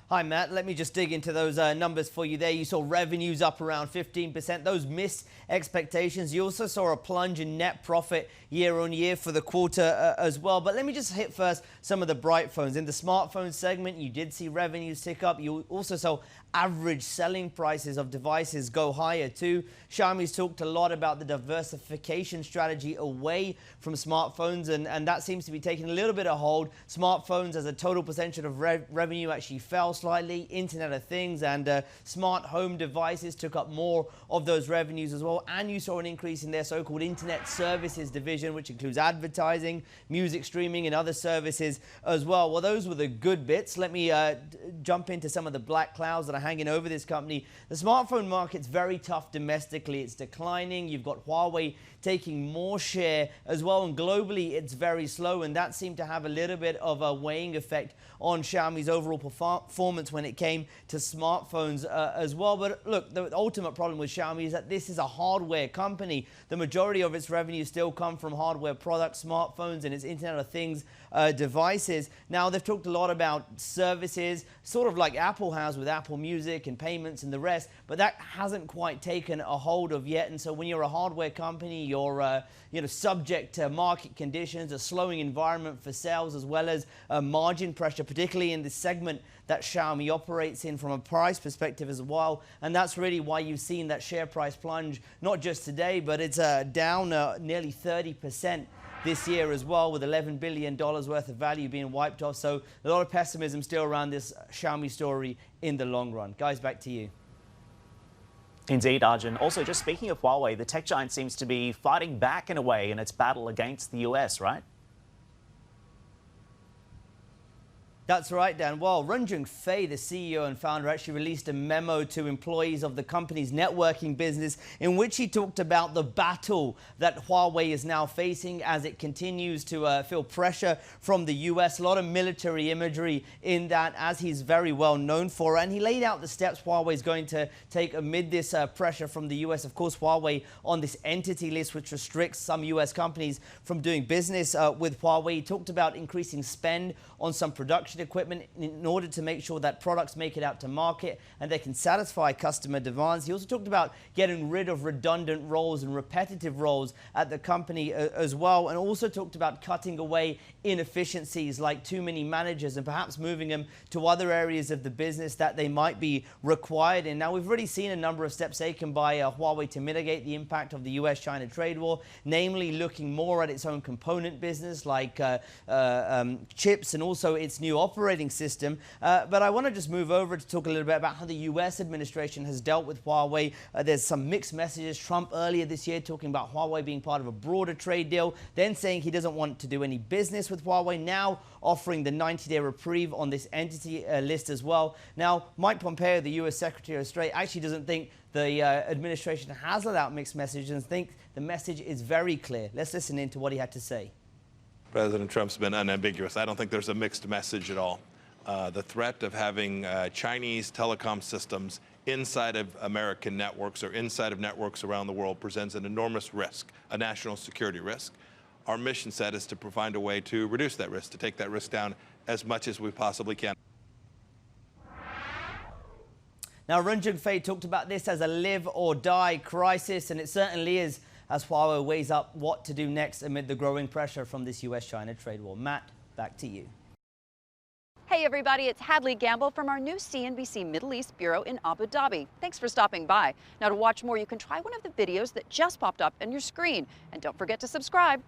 Hi, Matt. Let me just dig into those numbers for you there. You saw revenues up around 15%. Those missed expectations. You also saw a plunge in net profit year on year for the quarter as well. But let me just hit first some of the bright phones. In the smartphone segment, you did see revenues tick up. You also saw average selling prices of devices go higher too. Xiaomi's talked a lot about the diversification strategy away from smartphones, and that seems to be taking a little bit of hold. Smartphones as a total percentage of revenue actually fell slightly. Internet of Things and smart home devices took up more of those revenues as well. And you saw an increase in their so-called internet services division, which includes advertising, music streaming, and other services as well. Well, those were the good bits. Let me jump into some of the black clouds that are hanging over this company. The smartphone market's very tough domestically. It's declining. You've got Huawei taking more share as well, and globally it's very slow, and that seemed to have a little bit of a weighing effect on Xiaomi's overall performance when it came to smartphones as well. But look, the ultimate problem with Xiaomi is that this is a hardware company. The majority of its revenue still come from hardware products, smartphones, and its Internet of Things devices. Now, they've talked a lot about services, sort of like Apple has with Apple Music and payments and the rest, but that hasn't quite taken a hold of yet. And so when you're a hardware company, you're subject to market conditions, a slowing environment for sales, as well as margin pressure, particularly in the segment that Xiaomi operates in from a price perspective as well. And that's really why you've seen that share price plunge, not just today, but it's down nearly 30% this year as well, with $11 billion worth of value being wiped off. So a lot of pessimism still around this Xiaomi story in the long run. Guys, back to you. Indeed, Arjun. Also, just speaking of Huawei, the tech giant seems to be fighting back in a way in its battle against the US, right? That's right, Dan. Well, Arjun, the CEO and founder, actually released a memo to employees of the company's networking business in which he talked about the battle that Huawei is now facing as it continues to feel pressure from the US. A lot of military imagery in that, as he's very well known for. And he laid out the steps Huawei is going to take amid this pressure from the US. Of course, Huawei on this entity list, which restricts some US companies from doing business with Huawei. He talked about increasing spend on some production equipment in order to make sure that products make it out to market and they can satisfy customer demands. He also talked about getting rid of redundant roles and repetitive roles at the company as well, and also talked about cutting away inefficiencies like too many managers and perhaps moving them to other areas of the business that they might be required in. Now, we've already seen a number of steps taken by Huawei to mitigate the impact of the US-China trade war, namely looking more at its own component business like chips and also its new operating system. But I want to just move over to talk a little bit about how the US administration has dealt with Huawei. There's some mixed messages. Trump earlier this year talking about Huawei being part of a broader trade deal, then saying he doesn't want to do any business with Huawei, now offering the 90-day reprieve on this entity list as well. Now, Mike Pompeo, the US Secretary of State, actually doesn't think the administration has let out mixed messages and thinks the message is very clear. Let's listen in to what he had to say. President Trump's been unambiguous. I don't think there's a mixed message at all. The threat of having Chinese telecom systems inside of American networks or inside of networks around the world presents an enormous risk, a national security risk. Our mission set is to find a way to reduce that risk, to take that risk down as much as we possibly can. Now, Arjun talked about this as a live or die crisis, and it certainly is, as Huawei weighs up what to do next amid the growing pressure from this US-China trade war. Matt, back to you. Hey everybody, it's Hadley Gamble from our new CNBC Middle East Bureau in Abu Dhabi. Thanks for stopping by. Now, to watch more, you can try one of the videos that just popped up on your screen. And don't forget to subscribe.